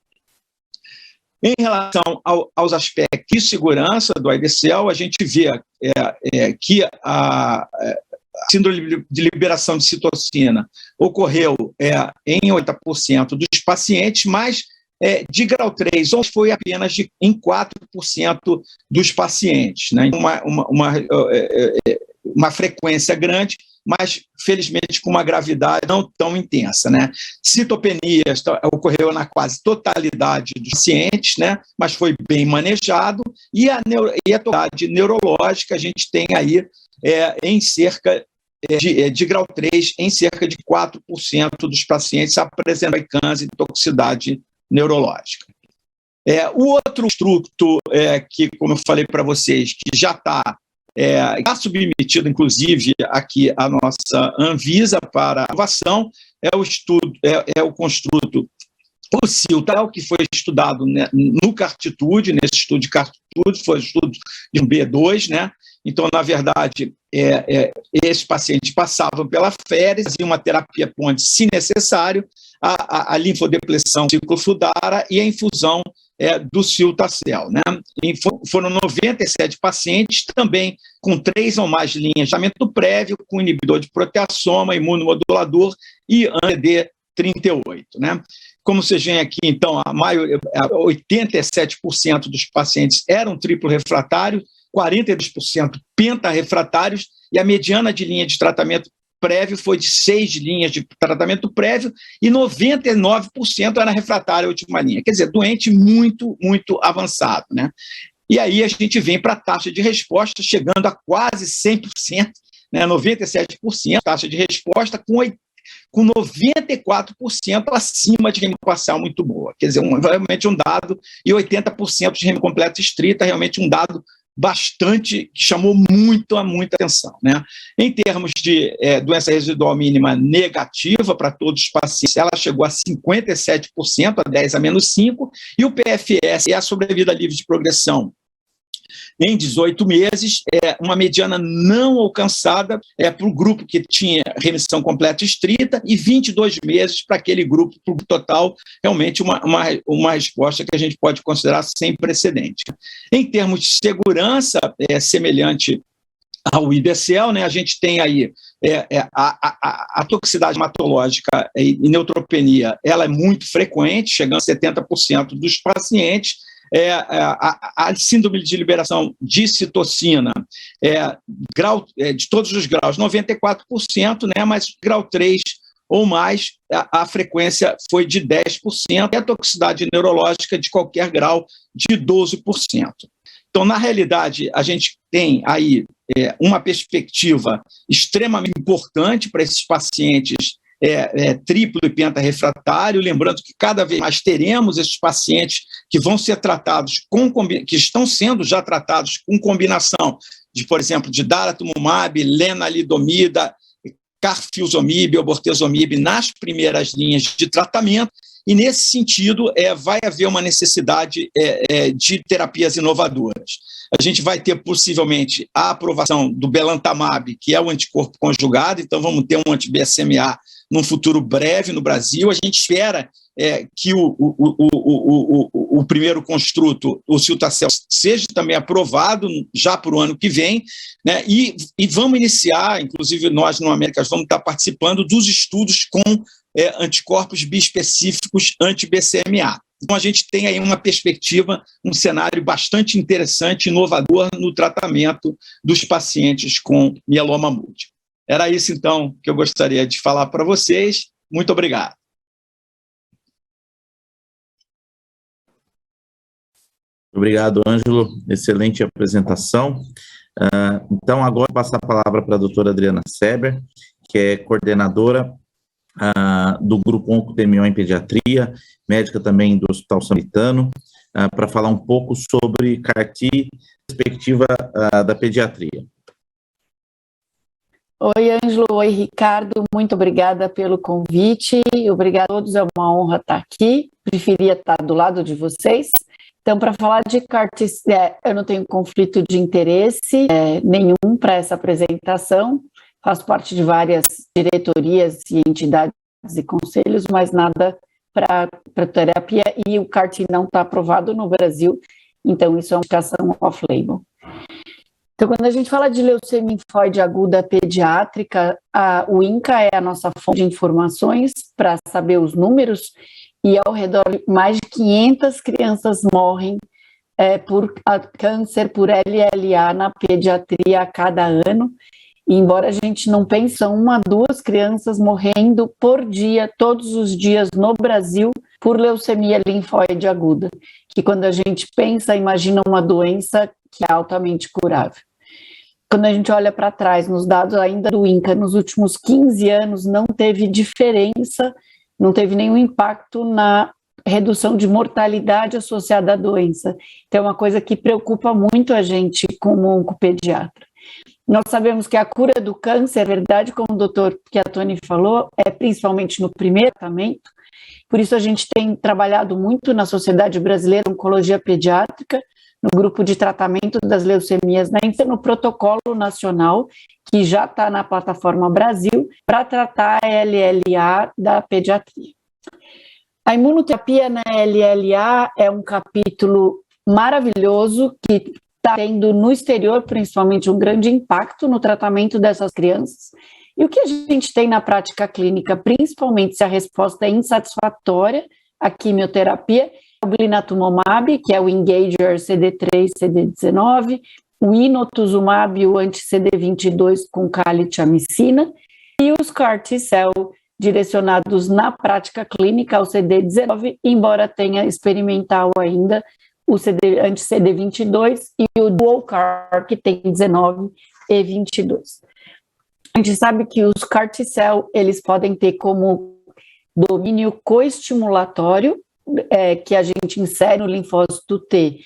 Em relação aos aspectos de segurança do AIDECEL, a gente vê que a síndrome de liberação de citocina ocorreu em 80% dos pacientes, mas de grau 3, ou foi apenas em 4% dos pacientes, né? Uma frequência grande, mas, felizmente, com uma gravidade não tão intensa, né? Citopenia ocorreu na quase totalidade dos pacientes, né? Mas foi bem manejado, e a totalidade neurológica a gente tem aí em cerca de grau 3, em cerca de 4% dos pacientes apresentam câncer e toxicidade neurológica. O outro construto que, como eu falei para vocês, que já está submetido, inclusive, aqui à nossa Anvisa para aprovação, o construto, o Cilta-cel, que foi estudado, né, no CARTITUDE, nesse estudo de CARTITUDE, foi estudo de um B2, né? Então, na verdade, esses pacientes passavam pela féris, faziam uma terapia ponte, se necessário, a linfodepressão ciclofludará e a infusão do Cilta-cel, né? E foram 97 pacientes, também com 3 ou mais linhas de tratamento prévio, com inibidor de proteasoma, imunomodulador e 38, né? Como vocês veem aqui, então, 87% dos pacientes eram triplo refratários, 42% pentarrefratários, e a mediana de linha de tratamento prévio foi de 6 linhas de tratamento prévio e 99% era refratário à última linha. Quer dizer, doente muito, muito avançado, né? E aí a gente vem para a taxa de resposta chegando a quase 100%, né? 97% taxa de resposta com 94% acima de remo parcial muito boa. Quer dizer, realmente um dado, e 80% de remo completa estrita, realmente um dado bastante, que chamou muita atenção, né? Em termos de doença residual mínima negativa para todos os pacientes, ela chegou a 57%, a 10 a menos 5, e o PFS é a sobrevida livre de progressão em 18 meses, uma mediana não alcançada para o grupo que tinha remissão completa estrita e 22 meses para aquele grupo total, realmente uma resposta que a gente pode considerar sem precedente. Em termos de segurança, semelhante ao IBCL, né, a gente tem aí a toxicidade hematológica e neutropenia, ela é muito frequente, chegando a 70% dos pacientes. A síndrome de liberação de citocina, de todos os graus, 94%, né, mas grau 3 ou mais, a frequência foi de 10%, e a toxicidade neurológica de qualquer grau de 12%. Então, na realidade, a gente tem aí uma perspectiva extremamente importante para esses pacientes triplo e pentarefratário, lembrando que cada vez mais teremos esses pacientes que vão ser tratados, que estão sendo já tratados com combinação de, por exemplo, de daratumumab, lenalidomida, carfilzomib ou bortezomib nas primeiras linhas de tratamento, e nesse sentido vai haver uma necessidade de terapias inovadoras. A gente vai ter possivelmente a aprovação do belantamab, que é o anticorpo conjugado, então vamos ter um anti-BCMA num futuro breve no Brasil. A gente espera que o primeiro construto, o Cilta-cel, seja também aprovado já para o ano que vem, né? E vamos iniciar, inclusive nós no Américas vamos estar participando dos estudos com anticorpos bispecíficos anti-BCMA. Então a gente tem aí uma perspectiva, um cenário bastante interessante, inovador no tratamento dos pacientes com mieloma múltiplo. Era isso, então, que eu gostaria de falar para vocês. Muito obrigado. Obrigado, Ângelo. Excelente apresentação. Então, agora vou passar a palavra para a doutora Adriana Seber, que é coordenadora do Grupo OncoTMO em Pediatria, médica também do Hospital Samaritano, para falar um pouco sobre CAR-T, perspectiva da pediatria. Oi, Ângelo. Oi, Ricardo. Muito obrigada pelo convite. Obrigada a todos. É uma honra estar aqui. Preferia estar do lado de vocês. Então, para falar de CAR-T, eu não tenho conflito de interesse nenhum para essa apresentação. Faço parte de várias diretorias e entidades e conselhos, mas nada para terapia, e o CAR-T não está aprovado no Brasil, então isso é uma indicação off-label. Então, quando a gente fala de leucemia linfóide aguda pediátrica, o INCA é a nossa fonte de informações para saber os números, e ao redor de mais de 500 crianças morrem por câncer por LLA na pediatria a cada ano. E embora a gente não pense, são 1 a 2 crianças morrendo por dia, todos os dias no Brasil, por leucemia linfóide aguda, que quando a gente pensa, imagina uma doença que é altamente curável. Quando a gente olha para trás, nos dados ainda do INCA, nos últimos 15 anos, não teve diferença, não teve nenhum impacto na redução de mortalidade associada à doença. Então, é uma coisa que preocupa muito a gente como oncopediatra. Nós sabemos que a cura do câncer, verdade, como o doutor Chiattoni falou, é principalmente no primeiro tratamento. Por isso a gente tem trabalhado muito na Sociedade Brasileira de Oncologia Pediátrica, no grupo de tratamento das leucemias na infância, no protocolo nacional, que já está na plataforma Brasil, para tratar a LLA da pediatria. A imunoterapia na LLA é um capítulo maravilhoso que está tendo no exterior, principalmente, um grande impacto no tratamento dessas crianças. E o que a gente tem na prática clínica, principalmente se a resposta é insatisfatória, a quimioterapia, o blinatumomab, que é o Engager CD3, CD19, o inotuzumab, o anti-CD22 com calitamicina, e os CAR T-cell direcionados na prática clínica ao CD19, embora tenha experimental ainda o anti-CD22 e o dual CAR, que tem 19 e 22. A gente sabe que os CAR T-cell, eles podem ter como domínio coestimulatório, que a gente insere no linfócito T,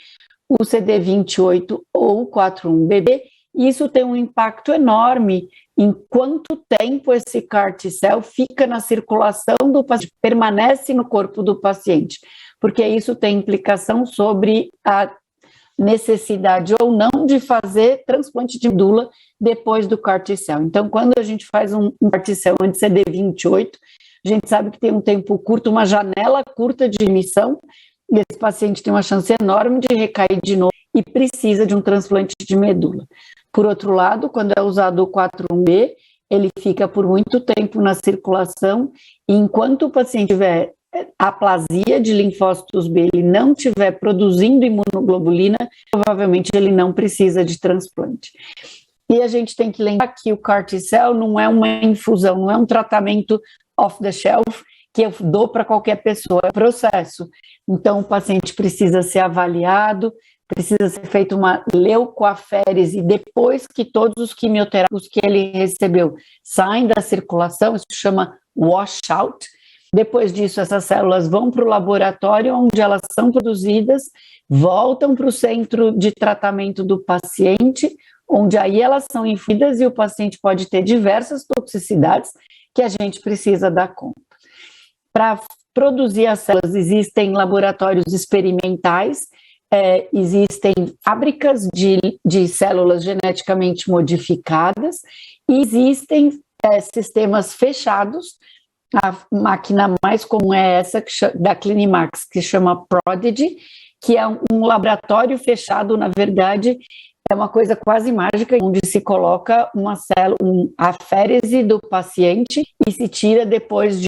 o CD28 ou o 41BB, e isso tem um impacto enorme em quanto tempo esse CAR T-cell fica na circulação do paciente, permanece no corpo do paciente, porque isso tem implicação sobre a necessidade ou não de fazer transplante de medula depois do CAR T-cell. Então, quando a gente faz um CAR T-cell anti-CD28, a gente sabe que tem um tempo curto, uma janela curta de emissão, e esse paciente tem uma chance enorme de recair de novo e precisa de um transplante de medula. Por outro lado, quando é usado o 41B, ele fica por muito tempo na circulação, e enquanto o paciente tiver aplasia de linfócitos B, ele não estiver produzindo imunoglobulina, provavelmente ele não precisa de transplante. E a gente tem que lembrar que o CAR T-cell não é uma infusão, não é um tratamento off the shelf que eu dou para qualquer pessoa, é processo. Então, o paciente precisa ser avaliado, precisa ser feita uma leucoaférese depois que todos os quimioterápicos que ele recebeu saem da circulação, isso chama washout. Depois disso, essas células vão para o laboratório, onde elas são produzidas, voltam para o centro de tratamento do paciente, onde aí elas são infusidas e o paciente pode ter diversas toxicidades que a gente precisa dar conta. Para produzir as células, existem laboratórios experimentais, existem fábricas de células geneticamente modificadas, e existem sistemas fechados. A máquina mais comum é essa da Clinimax, que chama Prodigy, que é um laboratório fechado, na verdade, é uma coisa quase mágica, onde se coloca uma célula, aférese do paciente e se tira depois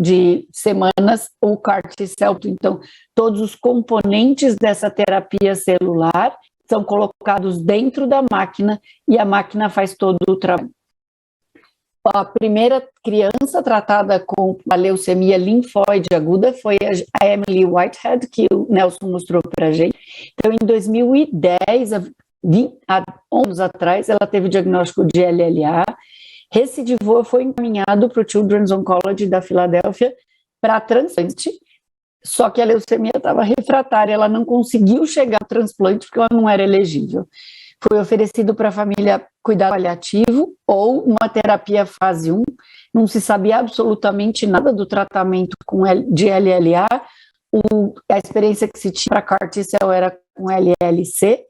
de semanas o CAR T-cell. Então, todos os componentes dessa terapia celular são colocados dentro da máquina e a máquina faz todo o trabalho. A primeira criança tratada com a leucemia linfóide aguda foi a Emily Whitehead, que o Nelson mostrou para a gente. Então, em 2010, há anos atrás, ela teve o diagnóstico de LLA, recidivou, foi encaminhado para o Children's Oncology da Filadélfia para transplante, só que a leucemia estava refratária, ela não conseguiu chegar ao transplante porque ela não era elegível. Foi oferecido para a família cuidado paliativo ou uma terapia fase 1, não se sabia absolutamente nada do tratamento de LLA, a experiência que se tinha para CAR T-cell era com LLC.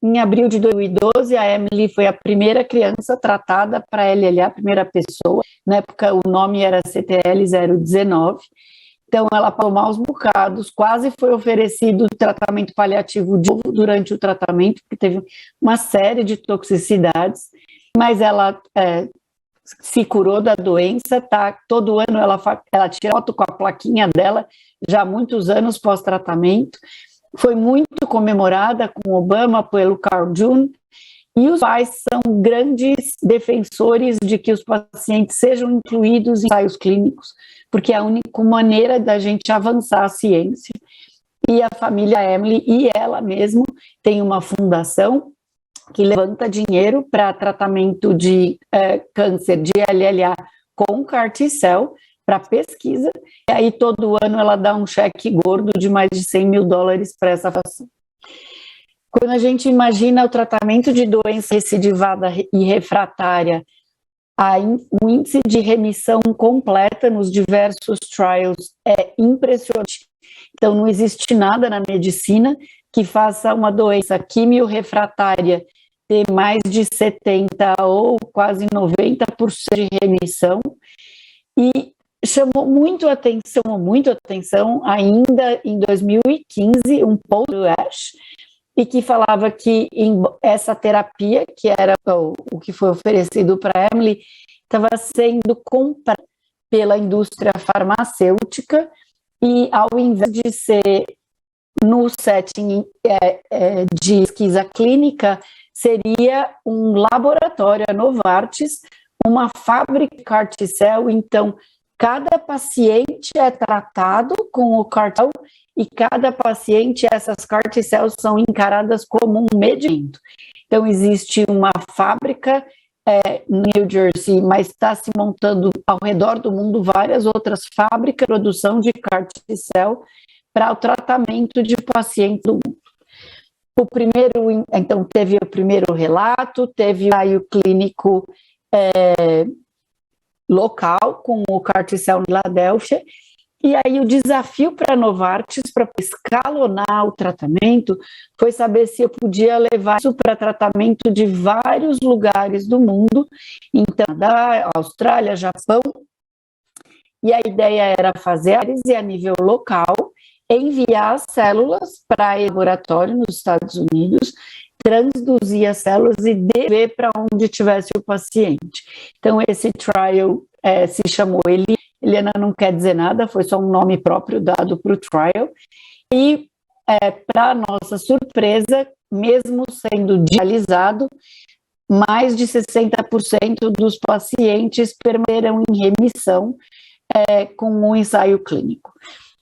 Em abril de 2012, a Emily foi a primeira criança tratada para LLA, a primeira pessoa, na época o nome era CTL-019, então ela passou maus bocados, quase foi oferecido tratamento paliativo de novo durante o tratamento, porque teve uma série de toxicidades, mas ela se curou da doença, todo ano ela tira foto com a plaquinha dela, já há muitos anos pós-tratamento, foi muito comemorada com Obama pelo Carl June, e os pais são grandes defensores de que os pacientes sejam incluídos em ensaios clínicos, porque é a única maneira da gente avançar a ciência. E a família Emily e ela mesma tem uma fundação que levanta dinheiro para tratamento de câncer de LLA com CAR T-cell, para pesquisa, e aí todo ano ela dá um cheque gordo de mais de $100 mil para essa fundação. Quando a gente imagina o tratamento de doença recidivada e refratária, o índice de remissão completa nos diversos trials é impressionante. Então, não existe nada na medicina que faça uma doença quimio-refratária ter mais de 70% ou quase 90% de remissão. E chamou muito atenção ainda em 2015, um post do ASH, e que falava que essa terapia, que era o que foi oferecido para a Emily, estava sendo comprada pela indústria farmacêutica e, ao invés de ser no setting de pesquisa clínica, seria um laboratório, a Novartis, uma fábrica de CAR-T-cell. Então, cada paciente é tratado com o CAR-T-cell e cada paciente, essas CAR-T-cells são encaradas como um medicamento. Então, existe uma fábrica no New Jersey, mas está se montando ao redor do mundo várias outras fábricas de produção de CAR-T-cell para o tratamento de pacientes do mundo. Então, teve o primeiro relato, teve o ensaio clínico local com o CAR-T-cell em Filadélfia, e aí o desafio para a Novartis, para escalonar o tratamento, foi saber se eu podia levar isso para tratamento de vários lugares do mundo, então, Canadá, Austrália, Japão, e a ideia era fazer análise a nível local, enviar as células para o laboratório nos Estados Unidos, transduzir as células e ver para onde tivesse o paciente. Então, esse trial se chamou Helena não quer dizer nada, foi só um nome próprio dado para o trial, e para nossa surpresa, mesmo sendo digitalizado, mais de 60% dos pacientes permaneceram em remissão com um ensaio clínico.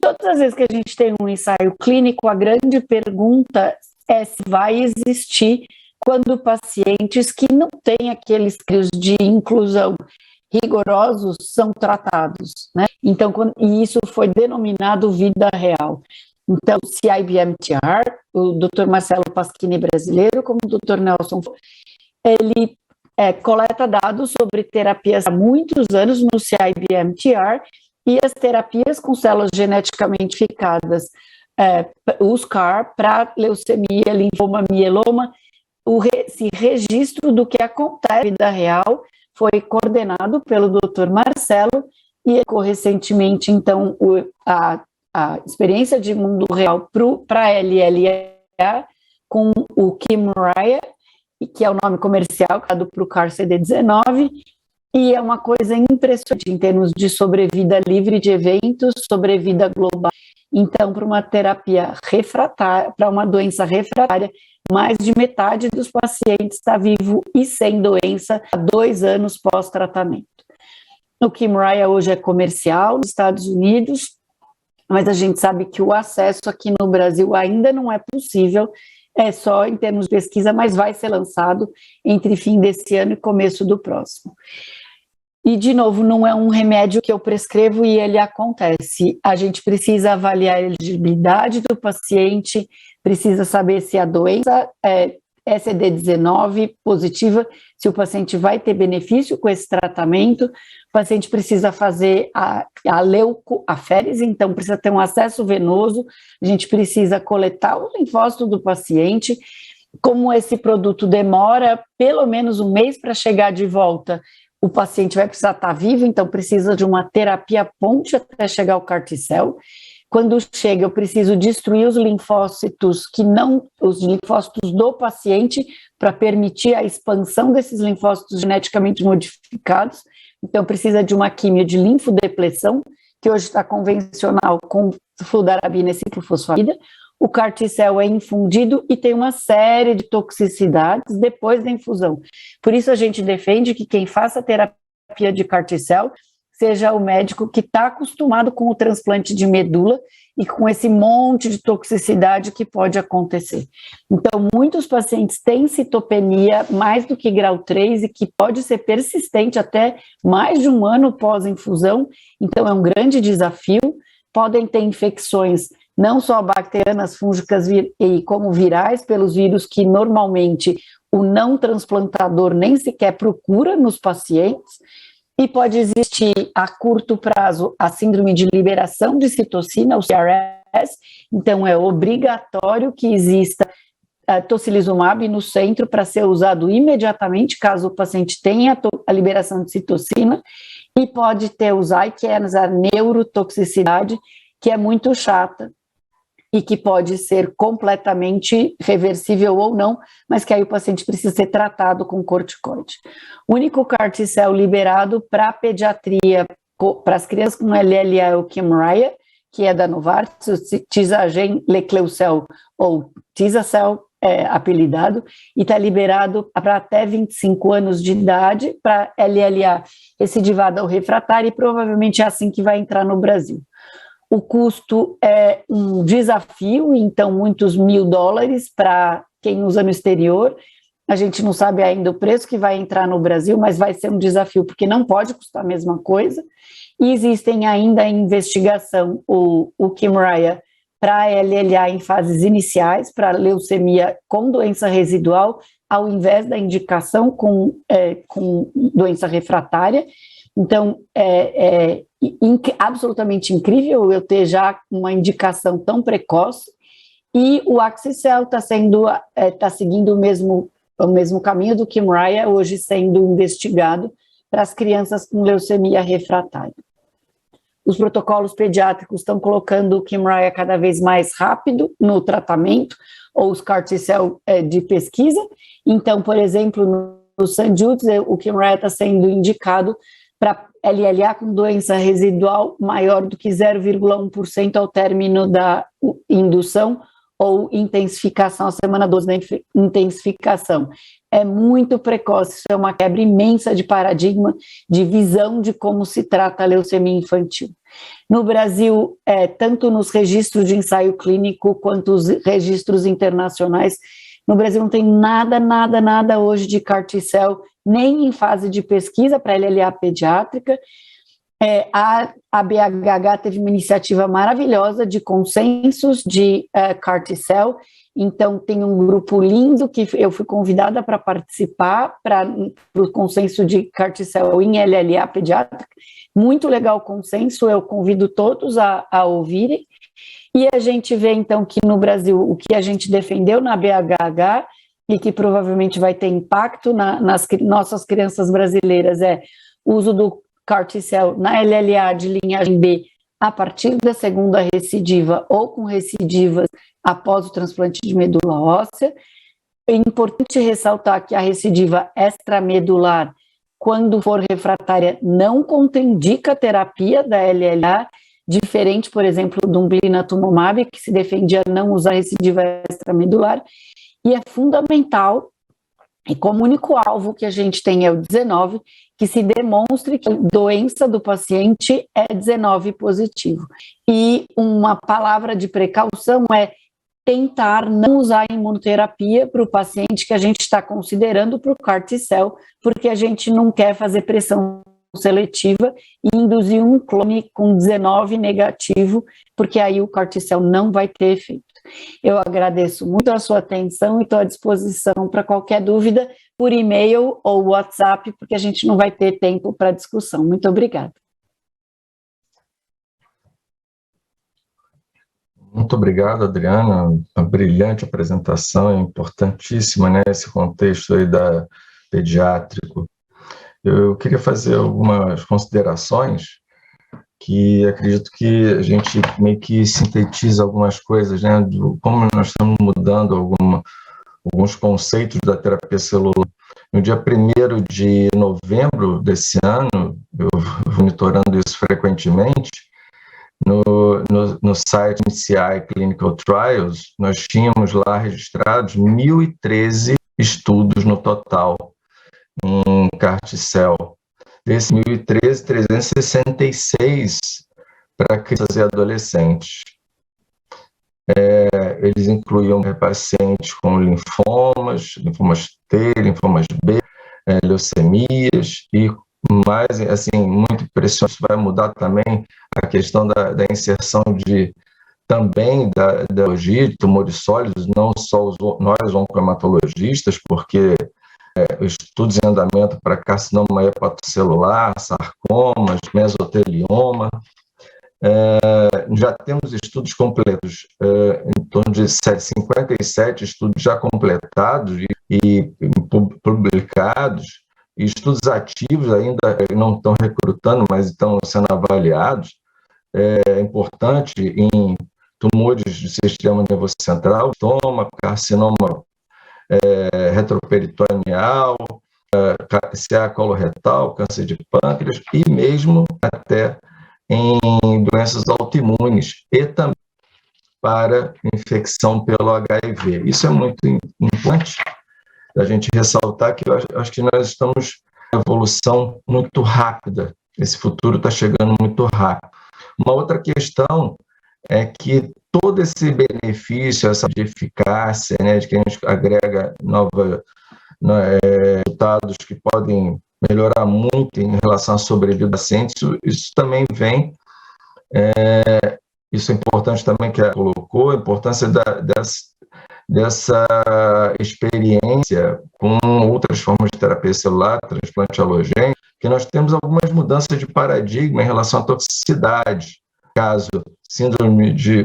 Todas as vezes que a gente tem um ensaio clínico, a grande pergunta é se vai existir quando pacientes que não têm aqueles critérios de inclusão rigorosos são tratados, né? Então, e isso foi denominado vida real. Então, o CIBMTR, o Dr. Marcelo Pasquini brasileiro, como o Dr. Nelson, ele coleta dados sobre terapias há muitos anos no CIBMTR e as terapias com células geneticamente modificadas, os CAR, para leucemia, linfoma, mieloma, esse registro do que acontece na vida real foi coordenado pelo Dr. Marcelo e recentemente, então, a experiência de mundo real para a LLA com o Kymriah, que é o nome comercial dado para o CAR-CD19, e é uma coisa impressionante em termos de sobrevida livre de eventos, sobrevida global. Então, para uma terapia refratária, para uma doença refratária, mais de metade dos pacientes está vivo e sem doença há 2 anos pós-tratamento. O Kymriah hoje é comercial nos Estados Unidos, mas a gente sabe que o acesso aqui no Brasil ainda não é possível, é só em termos de pesquisa, mas vai ser lançado entre fim desse ano e começo do próximo. E, de novo, não é um remédio que eu prescrevo e ele acontece. A gente precisa avaliar a elegibilidade do paciente, precisa saber se a doença é CD19 positiva, se o paciente vai ter benefício com esse tratamento. O paciente precisa fazer a leucoaférese, então precisa ter um acesso venoso, a gente precisa coletar o linfócito do paciente. Como esse produto demora pelo menos 1 mês para chegar de volta, o paciente vai precisar estar vivo, então precisa de uma terapia ponte até chegar ao CAR-T-cell. Quando chega, eu preciso destruir os linfócitos os linfócitos do paciente para permitir a expansão desses linfócitos geneticamente modificados. Então precisa de uma quimio de linfodepressão, que hoje está convencional com fludarabina e ciclofosfamida. O CAR-T-cell é infundido e tem uma série de toxicidades depois da infusão. Por isso a gente defende que quem faça terapia de CAR-T-cell seja o médico que está acostumado com o transplante de medula e com esse monte de toxicidade que pode acontecer. Então, muitos pacientes têm citopenia mais do que grau 3 e que pode ser persistente até mais de 1 ano pós-infusão, então é um grande desafio. Podem ter infecções não só bacterianas, fúngicas e como virais, pelos vírus que normalmente o não transplantador nem sequer procura nos pacientes, e pode existir a curto prazo a síndrome de liberação de citocina, o CRS, então é obrigatório que exista tocilizumab no centro para ser usado imediatamente, caso o paciente tenha a liberação de citocina, e pode ter o ZAI, que é a neurotoxicidade, que é muito chata. e que pode ser completamente reversível ou não, mas que aí o paciente precisa ser tratado com corticoide. O único CAR T-cell liberado para pediatria, para as crianças com LLA é o Kymriah, que é da Novartis, o Tisagen Lecleucel, ou Tisacel, apelidado, e está liberado para até 25 anos de idade, para LLA recidivada ou refratária, e provavelmente é assim que vai entrar no Brasil. O custo é um desafio, então muitos $1.000 para quem usa no exterior. A gente não sabe ainda o preço que vai entrar no Brasil, mas vai ser um desafio, porque não pode custar a mesma coisa. E existem ainda em investigação o Kymriah para LLA em fases iniciais, para leucemia com doença residual, ao invés da indicação com doença refratária. Então, absolutamente incrível eu ter já uma indicação tão precoce, e o Axi-cel está seguindo o mesmo caminho do Kymriah, hoje sendo investigado para as crianças com leucemia refratária. Os protocolos pediátricos estão colocando o Kymriah cada vez mais rápido no tratamento, ou os CAR T-cell de pesquisa. Então, por exemplo, no St. Jude's, o Kymriah está sendo indicado para LLA com doença residual maior do que 0,1% ao término da indução ou intensificação, a semana 12 da intensificação. É muito precoce, isso é uma quebra imensa de paradigma, de visão de como se trata a leucemia infantil. No Brasil, tanto nos registros de ensaio clínico quanto os registros internacionais, no Brasil não tem nada hoje de CAR T-cell, nem em fase de pesquisa para LLA pediátrica. A BHH teve uma iniciativa maravilhosa de consensos de CAR T-cell, então tem um grupo lindo que eu fui convidada para participar para o consenso de CAR T-cell em LLA pediátrica. Muito legal o consenso, eu convido todos a ouvirem. E a gente vê, então, que no Brasil, o que a gente defendeu na BHH, e que provavelmente vai ter impacto nas nossas crianças brasileiras, é o uso do CAR T-cell na LLA de linhagem B a partir da segunda recidiva ou com recidivas após o transplante de medula óssea. É importante ressaltar que a recidiva extramedular, quando for refratária, não contraindica a terapia da LLA, diferente, por exemplo, do blinatumomab, que se defendia não usar recidiva extramedular, e é fundamental, e como único alvo que a gente tem é o 19, que se demonstre que a doença do paciente é 19 positivo. E uma palavra de precaução é tentar não usar imunoterapia para o paciente que a gente está considerando para o CAR T-cell, porque a gente não quer fazer pressão seletiva e induzir um clone com 19 negativo, porque aí o CAR T-cell não vai ter efeito. Eu agradeço muito a sua atenção e estou à disposição para qualquer dúvida por e-mail ou WhatsApp, porque a gente não vai ter tempo para discussão. Muito obrigada. Muito obrigado, Adriana. Uma brilhante apresentação, é importantíssima, né, esse contexto aí pediátrico. Eu queria fazer algumas considerações que acredito que a gente meio que sintetiza algumas coisas, né, como nós estamos mudando alguns conceitos da terapia celular. No dia 1º de novembro desse ano, eu monitorando isso frequentemente, no site NCI Clinical Trials, nós tínhamos lá registrados 1.013 estudos no total em CAR T-cell. Desses 1.013, 366 para crianças e adolescentes. Eles incluíam pacientes com linfomas T, linfomas B, leucemias, e mais, assim, muito impressionante, vai mudar também a questão da inserção também da biologia de tumores sólidos, não só nós oncohematologistas, porque estudos em andamento para carcinoma hepatocelular, sarcomas, mesotelioma. Já temos estudos completos, em torno de 57 estudos já completados e publicados, e estudos ativos ainda não estão recrutando, mas estão sendo avaliados. É importante em tumores do sistema nervoso central, estômago, carcinoma retroperitoneal, CA coloretal, câncer de pâncreas e mesmo até em doenças autoimunes e também para infecção pelo HIV. Isso é muito importante a gente ressaltar, que eu acho que nós estamos em evolução muito rápida. Esse futuro está chegando muito rápido. Uma outra questão é que todo esse benefício, essa eficácia, né, de que a gente agrega novos resultados que podem melhorar muito em relação à sobrevida do paciente, isso também vem, isso é importante também que ela colocou, a importância dessa experiência com outras formas de terapia celular, transplante halogênico, que nós temos algumas mudanças de paradigma em relação à toxicidade. Caso síndrome de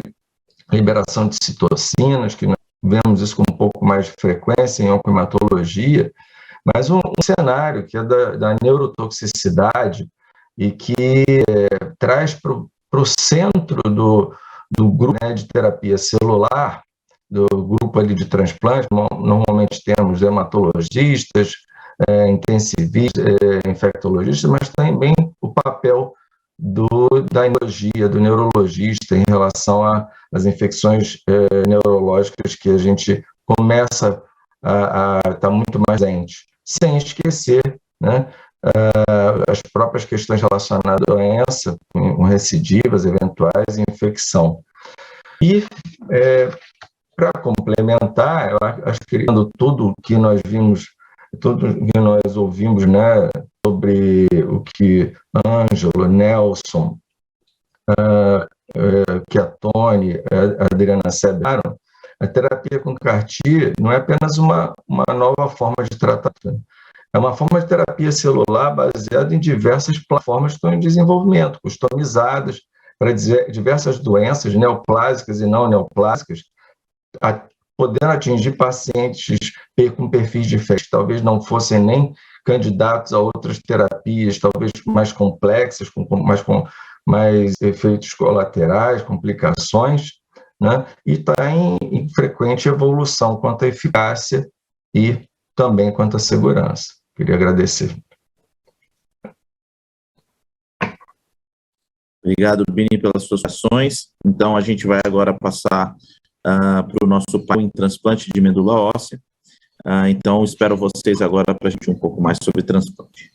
liberação de citocinas, que nós vemos isso com um pouco mais de frequência em oncohematologia, mas um cenário que é da neurotoxicidade e que traz para o centro do grupo, né, de terapia celular, do grupo ali de transplante. Normalmente temos hematologistas, intensivistas, infectologistas, mas também o papel da imunologia, do neurologista em relação às infecções neurológicas que a gente começa a estar muito mais presente, sem esquecer, né, as próprias questões relacionadas à doença, com recidivas eventuais e infecção. E, para complementar, eu acho que tudo que nós vimos, tudo que nós ouvimos, né, sobre o que Ângelo, Nelson, Chiattoni, a Adriana citaram, a terapia com CAR-T não é apenas uma nova forma de tratamento, é uma forma de terapia celular baseada em diversas plataformas que estão em desenvolvimento, customizadas para diversas doenças neoplásicas e não neoplásicas, podendo atingir pacientes com perfis diferentes, talvez não fossem nem candidatos a outras terapias, talvez mais complexas, com mais efeitos colaterais, complicações, né? E está em frequente evolução quanto à eficácia e também quanto à segurança. Queria agradecer. Obrigado, Bini, pelas suas ações. Então, a gente vai agora passar para o nosso papo em transplante de medula óssea. Então, espero vocês agora para a gente um pouco mais sobre transplante.